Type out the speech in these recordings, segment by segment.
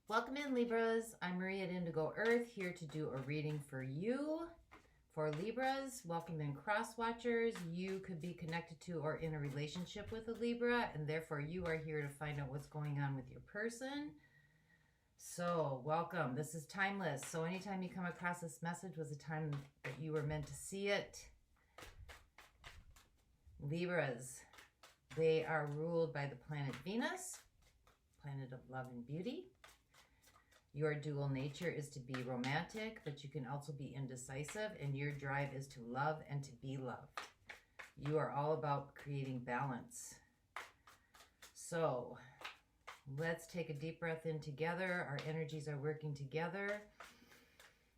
Welcome in, Libras. I'm Maria at Indigo Earth, here to do a reading for you. For Libras, welcome in, cross watchers. You could be connected to or in a relationship with a Libra, and therefore you are here to find out what's going on with your person. So, welcome. This is timeless. So anytime you come across this message was a time that you were meant to see it. Libras, they are ruled by the planet Venus, planet of love and beauty. Your dual nature is to be romantic, but you can also be indecisive, and your drive is to love and to be loved. You are all about creating balance. So, let's take a deep breath in together. Our energies are working together.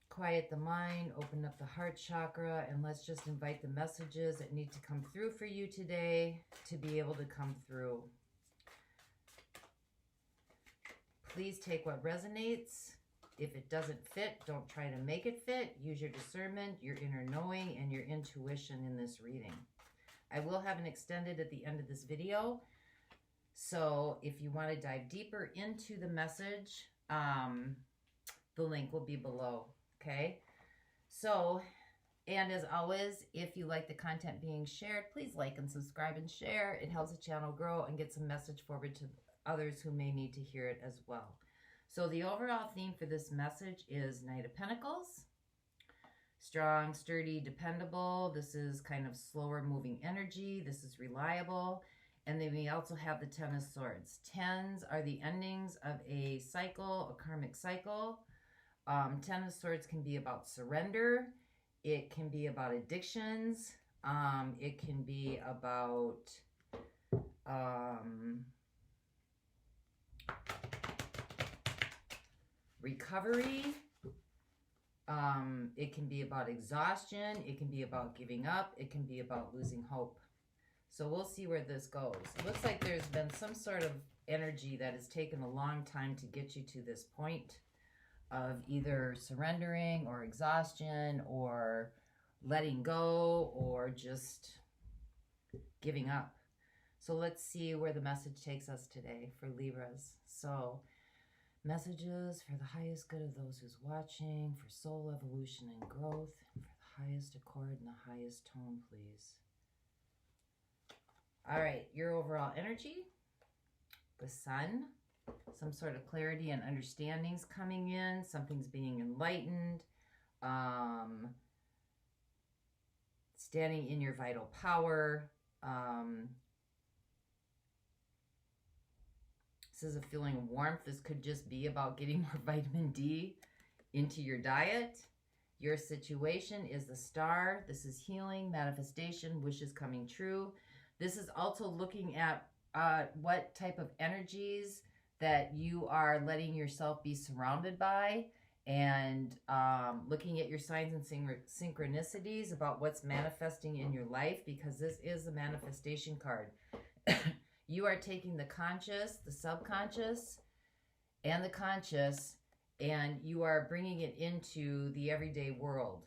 Quiet the mind, open up the heart chakra, and let's just invite the messages that need to come through for you today to be able to come through. Please take what resonates. If it doesn't fit, don't try to make it fit. Use your discernment, your inner knowing, and your intuition in this reading. I will have an extended at the end of this video. So if you want to dive deeper into the message, the link will be below. Okay? So, and as always, if you like the content being shared, please like and subscribe and share. It helps the channel grow and gets a message forward to others who may need to hear it as well. So the overall theme for this message is Knight of Pentacles. Strong, sturdy, dependable. This is kind of slower moving energy. This is reliable. And then we also have the Ten of Swords. Tens are the endings of a cycle, a karmic cycle. Ten of Swords can be about surrender. It can be about addictions. It can be about recovery. It can be about exhaustion. It can be about giving up. It can be about losing hope. So we'll see where this goes. It looks like there's been some sort of energy that has taken a long time to get you to this point of either surrendering or exhaustion or letting go or just giving up. So let's see where the message takes us today for Libras. So, messages for the highest good of those who's watching, for soul evolution and growth, for the highest accord and the highest tone, please. All right, your overall energy, the Sun, some sort of clarity and understandings coming in, something's being enlightened, standing in your vital power. This is a feeling of warmth. This could just be about getting more vitamin D into your diet. Your situation is the Star. This is healing, manifestation, wishes coming true. This is also looking at what type of energies that you are letting yourself be surrounded by, and looking at your signs and synchronicities about what's manifesting in your life, because this is a manifestation card. You are taking the conscious, the subconscious, and the conscious, and you are bringing it into the everyday world,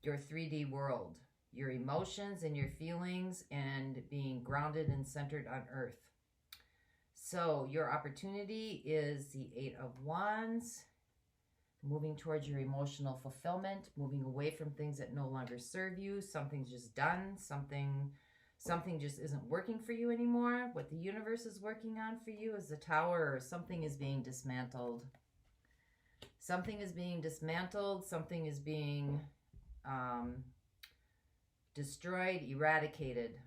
your 3D world, your emotions and your feelings, and being grounded and centered on Earth. So your opportunity is the Eight of Wands, moving towards your emotional fulfillment, moving away from things that no longer serve you. Something's just done. Something just isn't working for you anymore. What the universe is working on for you is the Tower, or something is being dismantled. Something is being dismantled. Something is being destroyed, eradicated.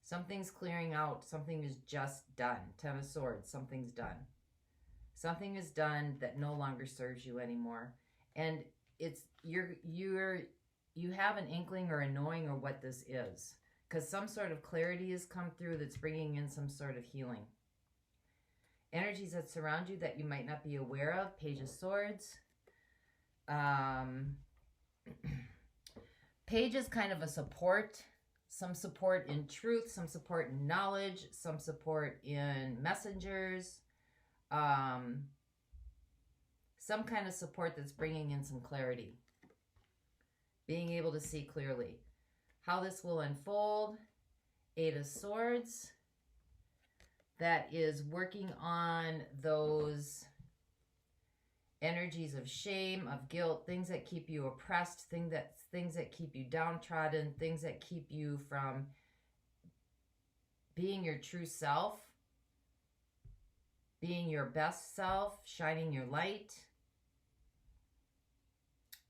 Something's clearing out. Something is just done. Ten of Swords. Something's done. Something is done that no longer serves you anymore. And it's you have an inkling or a knowing of what this is, because some sort of clarity has come through that's bringing in some sort of healing. Energies that surround you that you might not be aware of. Page of Swords. Page is kind of a support. Some support in truth, some support in knowledge, some support in messengers. Some kind of support that's bringing in some clarity. Being able to see clearly. How this will unfold. Eight of Swords. that is working on those energies of shame, of guilt, things that keep you oppressed, things that keep you downtrodden, things that keep you from being your true self, being your best self, shining your light.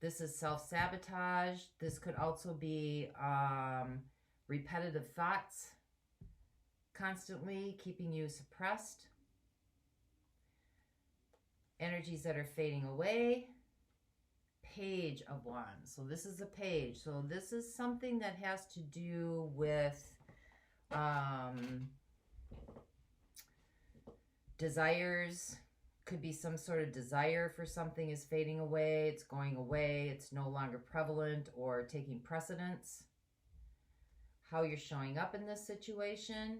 This is self-sabotage. This could also be repetitive thoughts, constantly keeping you suppressed. Energies that are fading away. Page of Wands. So this is a page. So this is something that has to do with desires. Could be some sort of desire for something is fading away. It's going away. It's no longer prevalent or taking precedence. How you're showing up in this situation.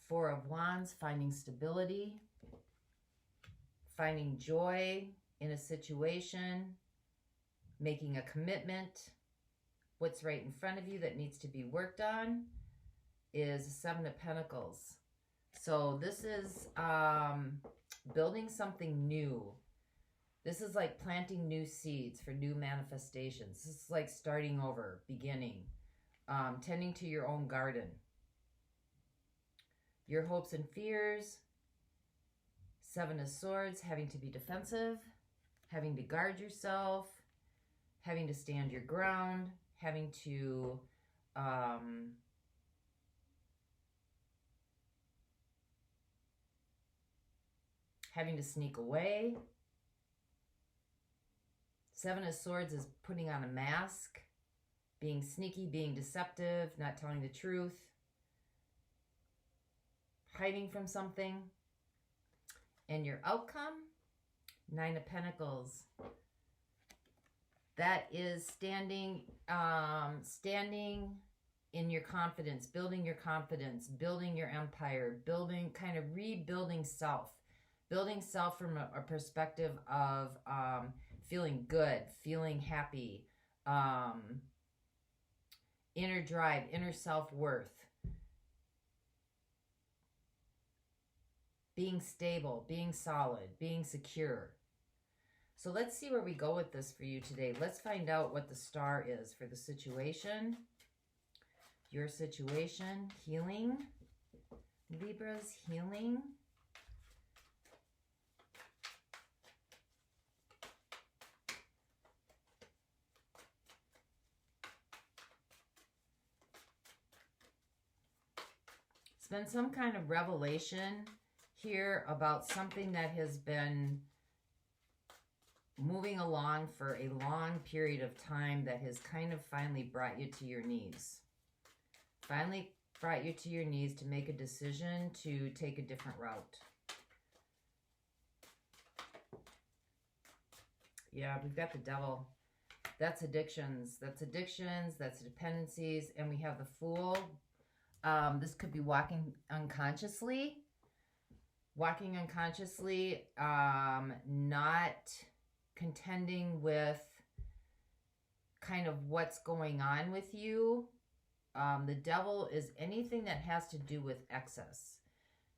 Four of Wands, finding stability, finding joy in a situation, making a commitment. What's right in front of you that needs to be worked on is Seven of Pentacles. So this is building something new. This is like planting new seeds for new manifestations. This is like starting over, beginning, tending to your own garden. Your hopes and fears. Seven of Swords, having to be defensive, having to guard yourself, having to stand your ground, having to sneak away. Seven of Swords is putting on a mask, being sneaky, being deceptive, not telling the truth, hiding from something. And your outcome, Nine of Pentacles. That is standing in your confidence, building your empire, kind of rebuilding self. Building self from a perspective of feeling good, feeling happy, inner drive, inner self-worth. Being stable, being solid, being secure. So let's see where we go with this for you today. Let's find out what the star is for the situation. Your situation, healing. Libra's healing. It's been some kind of revelation here about something that has been moving along for a long period of time that has kind of finally brought you to your knees. Finally brought you to your knees to make a decision to take a different route. Yeah, we've got the Devil. That's addictions. That's addictions. That's dependencies. And we have the Fool. This could be walking unconsciously. Walking unconsciously, not contending with kind of what's going on with you. The Devil is anything that has to do with excess.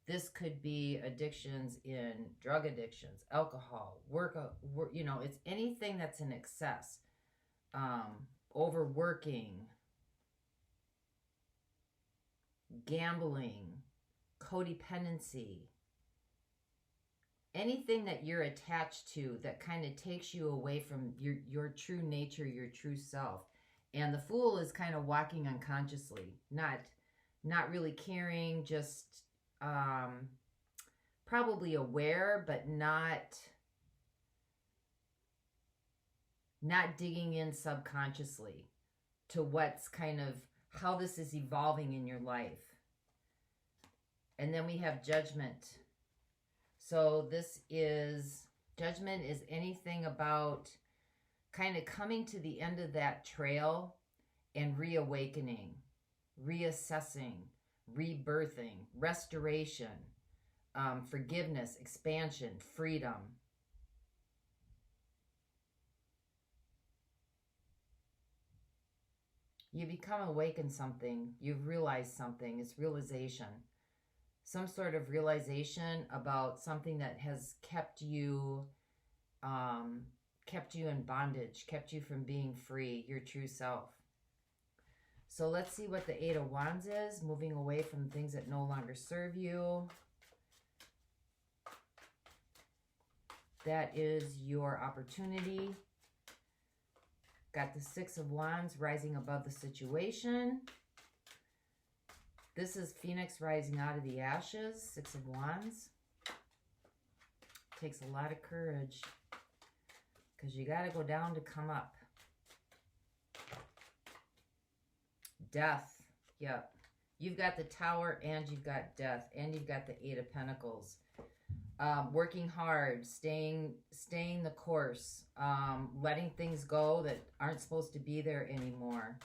This could be addictions in drug addictions, alcohol, work, you know, it's anything that's in excess. Overworking, gambling, codependency. Anything that you're attached to that kind of takes you away from your true nature, your true self. And the Fool is kind of walking unconsciously, not really caring, just probably aware, but not digging in subconsciously to what's kind of how this is evolving in your life. And then we have Judgment. So this is, Judgment is anything about kind of coming to the end of that trail and reawakening, reassessing, rebirthing, restoration, forgiveness, expansion, freedom. You become awake in something. You've realized something. It's realization. some sort of realization about something that has kept you in bondage, kept you from being free, your true self. So let's see what the Eight of Wands is, moving away from things that no longer serve you. That is your opportunity. Got the Six of Wands rising above the situation. This is Phoenix rising out of the ashes, Six of Wands. Takes a lot of courage because you got to go down to come up. Death. Yep. You've got the Tower and you've got Death and you've got the Eight of Pentacles. Working hard, staying the course, letting things go that aren't supposed to be there anymore.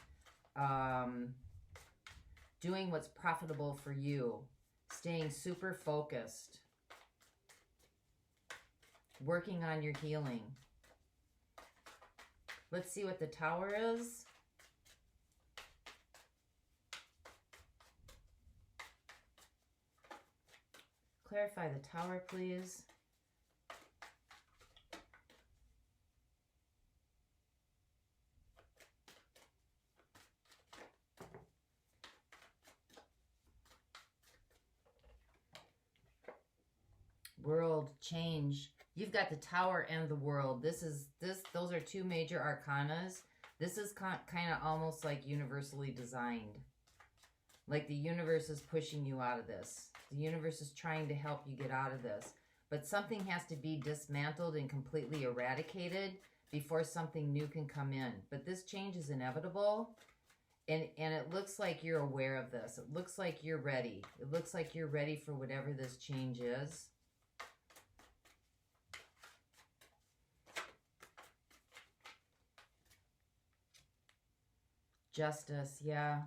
Doing what's profitable for you. Staying super focused. Working on your healing. Let's see what the Tower is. Clarify the Tower, please. World, change. You've got the Tower and the World. Those are two major arcanas. This is kind of almost like universally designed. Like the universe is pushing you out of this. The universe is trying to help you get out of this. But something has to be dismantled and completely eradicated before something new can come in. But this change is inevitable. And it looks like you're aware of this. It looks like you're ready. It looks like you're ready for whatever this change is. Justice, yeah.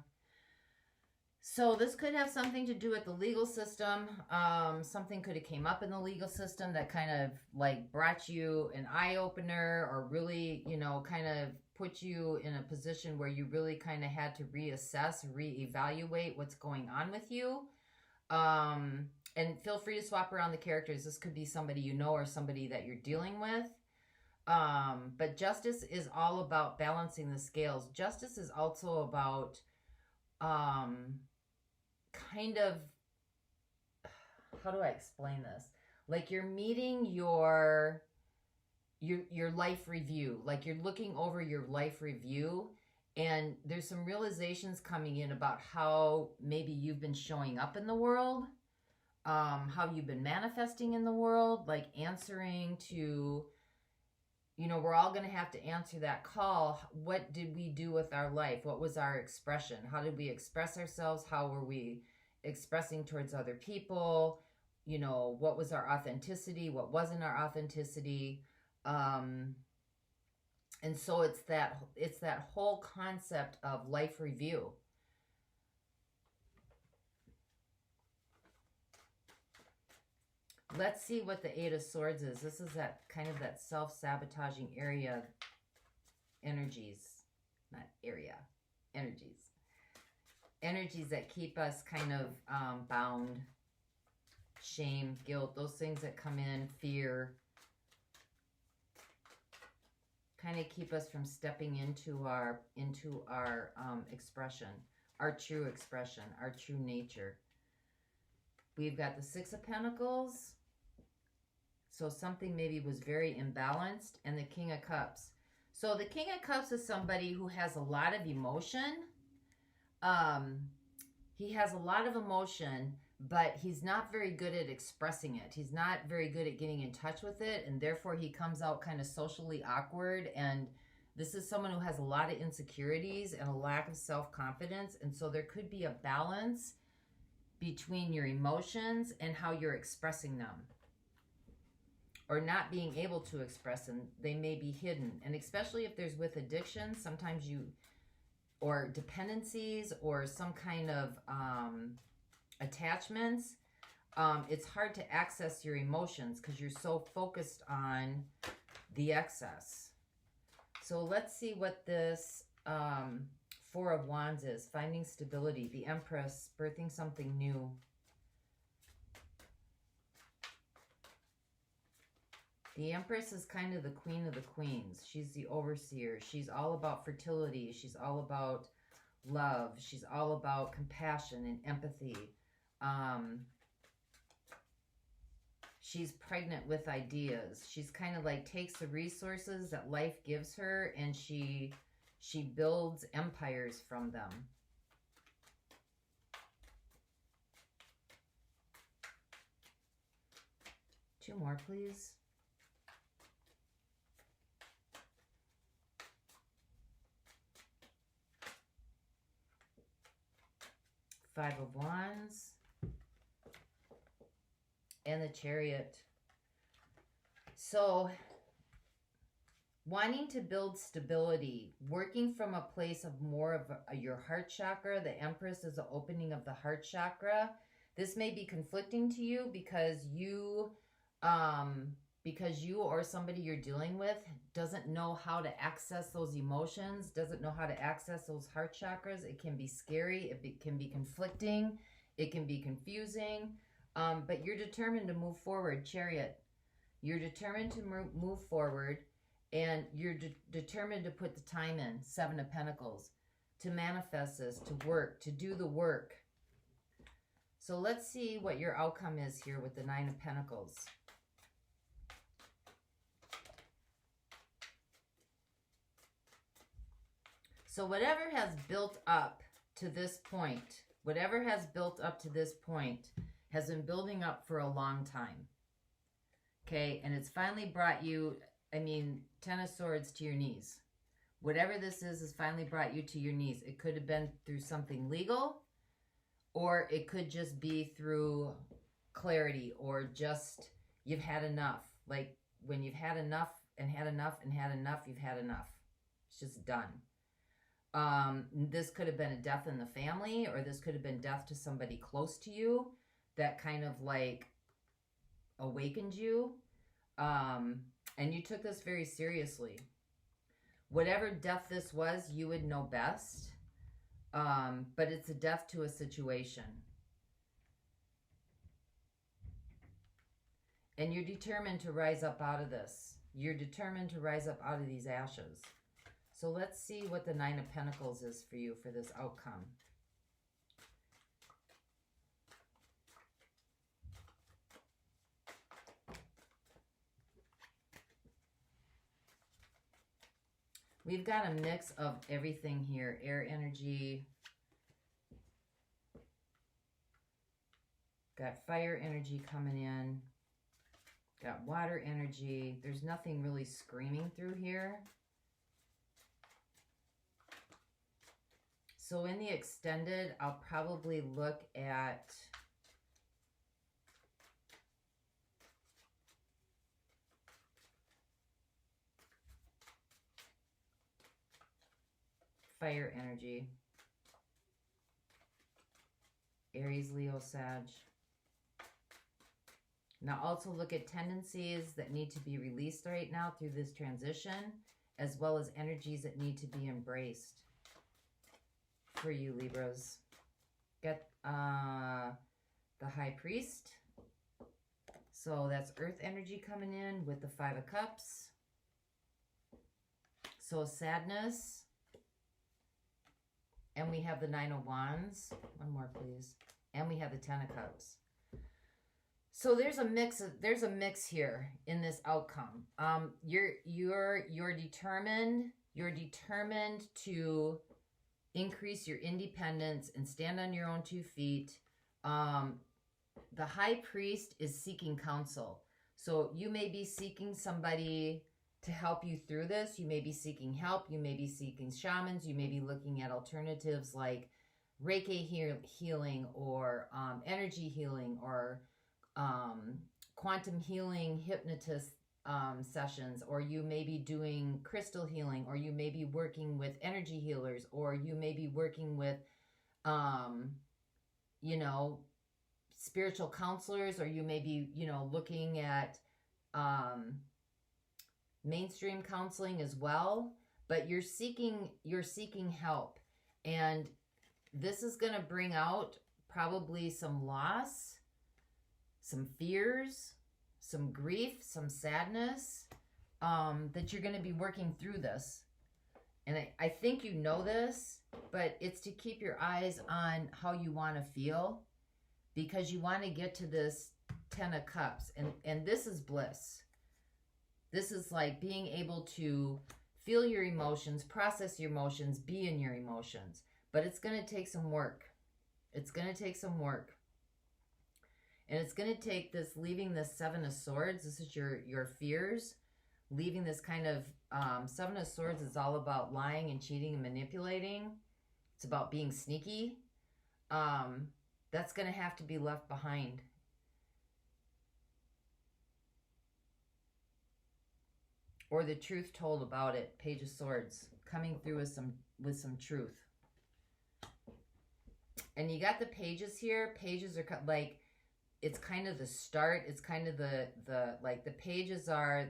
So this could have something to do with the legal system. Something could have came up in the legal system that kind of like brought you an eye-opener or really, you know, kind of put you in a position where you really kind of had to reassess, reevaluate what's going on with you. And feel free to swap around the characters. This could be somebody you know or somebody that you're dealing with. But justice is all about balancing the scales. Justice is also about kind of, how do I explain this? Like you're meeting your life review. Like you're looking over your life review and there's some realizations coming in about how maybe you've been showing up in the world, how you've been manifesting in the world, like answering to, you know, we're all going to have to answer that call. What did we do with our life? What was our expression? How did we express ourselves? How were we expressing towards other people? You know, what was our authenticity? What wasn't our authenticity? And so it's that whole concept of life review. Let's see what the Eight of Swords is. This is that kind of that self-sabotaging area energies. Not area. Energies. Energies that keep us kind of bound. Shame, guilt, those things that come in, fear. Kind of keep us from stepping into our expression. Our true expression. Our true nature. We've got the Six of Pentacles. So something maybe was very imbalanced. And the King of Cups. So the King of Cups is somebody who has a lot of emotion. He has a lot of emotion, but he's not very good at expressing it. He's not very good at getting in touch with it. And therefore he comes out kind of socially awkward. And this is someone who has a lot of insecurities and a lack of self-confidence. And so there could be a balance between your emotions and how you're expressing them. Or not being able to express them. They may be hidden. And especially if there's with addiction, sometimes or dependencies or some kind of attachments, it's hard to access your emotions because you're so focused on the excess. So let's see what this Four of Wands is. Finding stability. The Empress, birthing something new. The Empress is kind of the queen of the queens. She's the overseer. She's all about fertility. She's all about love. She's all about compassion and empathy. She's pregnant with ideas. She's kind of like takes the resources that life gives her and she builds empires from them. Two more, please. Five of Wands. And the Chariot. So, wanting to build stability, working from a place of more of your heart chakra. The Empress is the opening of the heart chakra. This may be conflicting to you because you or somebody you're dealing with doesn't know how to access those emotions, doesn't know how to access those heart chakras. It can be scary. It can be conflicting. It can be confusing. But you're determined to move forward, Chariot. You're determined to move forward, and you're determined to put the time in, Seven of Pentacles, to manifest this, to work, to do the work. So let's see what your outcome is here with the Nine of Pentacles. So whatever has built up to this point, whatever has built up to this point has been building up for a long time. Okay, and it's finally brought you, Ten of Swords to your knees. Whatever this is has finally brought you to your knees. It could have been through something legal, or it could just be through clarity, or just you've had enough. Like when you've had enough and had enough and had enough, you've had enough. It's just done. This could have been a death in the family, or this could have been death to somebody close to you that kind of like awakened you. And you took this very seriously. Whatever death this was, you would know best. But it's a death to a situation. And you're determined to rise up out of this. You're determined to rise up out of these ashes. So let's see what the Nine of Pentacles is for you for this outcome. We've got a mix of everything here. Air energy. Got fire energy coming in. Got water energy. There's nothing really screaming through here. So in the extended, I'll probably look at fire energy. Aries, Leo, Sag. Now also look at tendencies that need to be released right now through this transition, as well as energies that need to be embraced for you, Libras. Get the High Priest. So that's earth energy coming in with the Five of Cups. So sadness. And we have the Nine of Wands. One more, please. And we have the Ten of Cups. So there's a mix here in this outcome. You're determined to increase your independence and stand on your own 2 feet. The High Priest is seeking counsel. So you may be seeking somebody to help you through this. You may be seeking help. You may be seeking shamans. You may be looking at alternatives like Reiki healing, or energy healing, or quantum healing hypnotist sessions, or you may be doing crystal healing, or you may be working with energy healers, or you may be working with spiritual counselors, or you may be looking at mainstream counseling as well. But you're seeking help, and this is going to bring out probably some loss, some fears, some grief, some sadness, that you're going to be working through this. And I think you know this, but it's to keep your eyes on how you want to feel, because you want to get to this 10 of Cups. And this is bliss. This is like being able to feel your emotions, process your emotions, be in your emotions. But it's going to take some work. It's going to take some work. And it's going to take this, leaving this 7 of Swords. This is your fears. Leaving this kind of, 7 of Swords is all about lying and cheating and manipulating. It's about being sneaky. That's going to have to be left behind. Or the truth told about it. Page of Swords. Coming through with some truth. And you got the pages here. Pages are like, it's kind of the start. It's kind of the like the pages are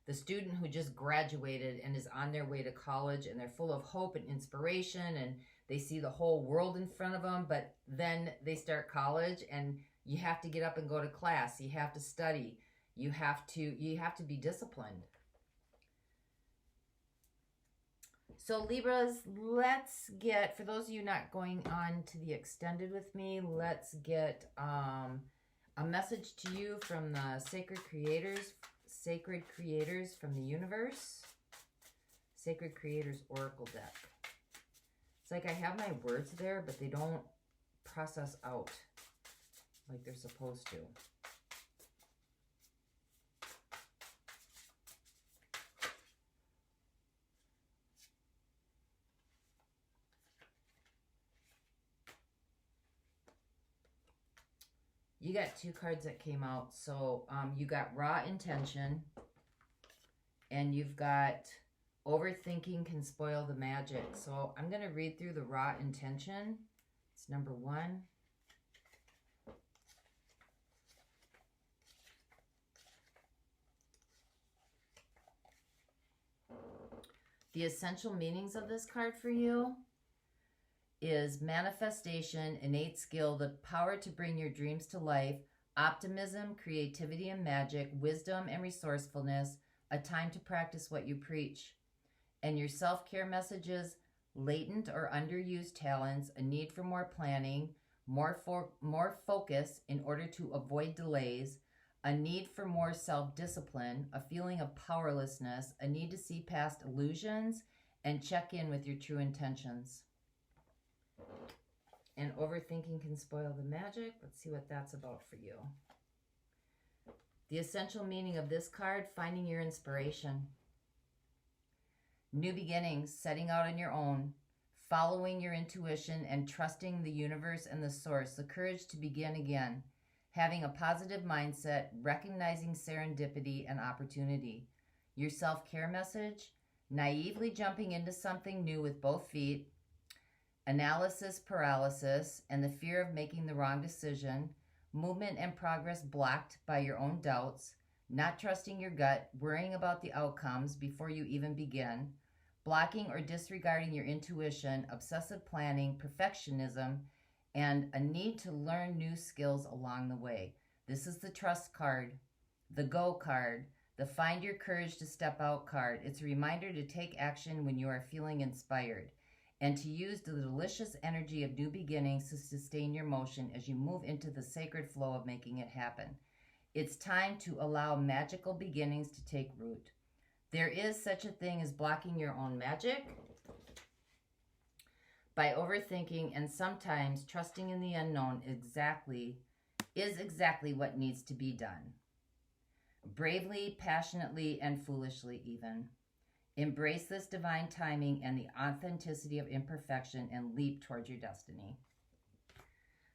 the student who just graduated and is on their way to college, and they're full of hope and inspiration, and they see the whole world in front of them. But then they start college, and you have to get up and go to class. You have to study. You have to be disciplined. So Libras, let's get, for those of you not going on to the extended with me, let's get a message to you from the sacred creators from the universe. Sacred Creators Oracle deck. It's like I have my words there, but they don't process out like they're supposed to. You got 2 cards that came out. So you got Raw Intention, and you've got Overthinking Can Spoil the Magic. So I'm going to read through the Raw Intention. It's number 1. The essential meanings of this card for you is manifestation, innate skill, the power to bring your dreams to life, optimism, creativity and magic, wisdom and resourcefulness, a time to practice what you preach. And your self-care messages, latent or underused talents, a need for more planning, more focus in order to avoid delays, a need for more self-discipline, a feeling of powerlessness, a need to see past illusions, and check in with your true intentions. And overthinking can spoil the magic. Let's see what that's about for you. The essential meaning of this card, finding your inspiration. New beginnings, setting out on your own, following your intuition and trusting the universe and the source, the courage to begin again, having a positive mindset, recognizing serendipity and opportunity. Your self-care message, naively jumping into something new with both feet, analysis paralysis and the fear of making the wrong decision, movement and progress blocked by your own doubts, not trusting your gut, worrying about the outcomes before you even begin, blocking or disregarding your intuition, obsessive planning, perfectionism, and a need to learn new skills along the way. This is the trust card, the go card, the find your courage to step out card. It's a reminder to take action when you are feeling inspired, and to use the delicious energy of new beginnings to sustain your motion as you move into the sacred flow of making it happen. It's time to allow magical beginnings to take root. There is such a thing as blocking your own magic by overthinking, and sometimes trusting in the unknown is exactly what needs to be done. Bravely, passionately, and foolishly even. Embrace this divine timing and the authenticity of imperfection and leap towards your destiny.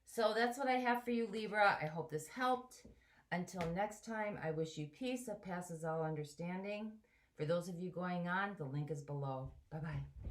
So that's what I have for you, Libra. I hope this helped. Until next time, I wish you peace that passes all understanding. For those of you going on, the link is below. Bye-bye.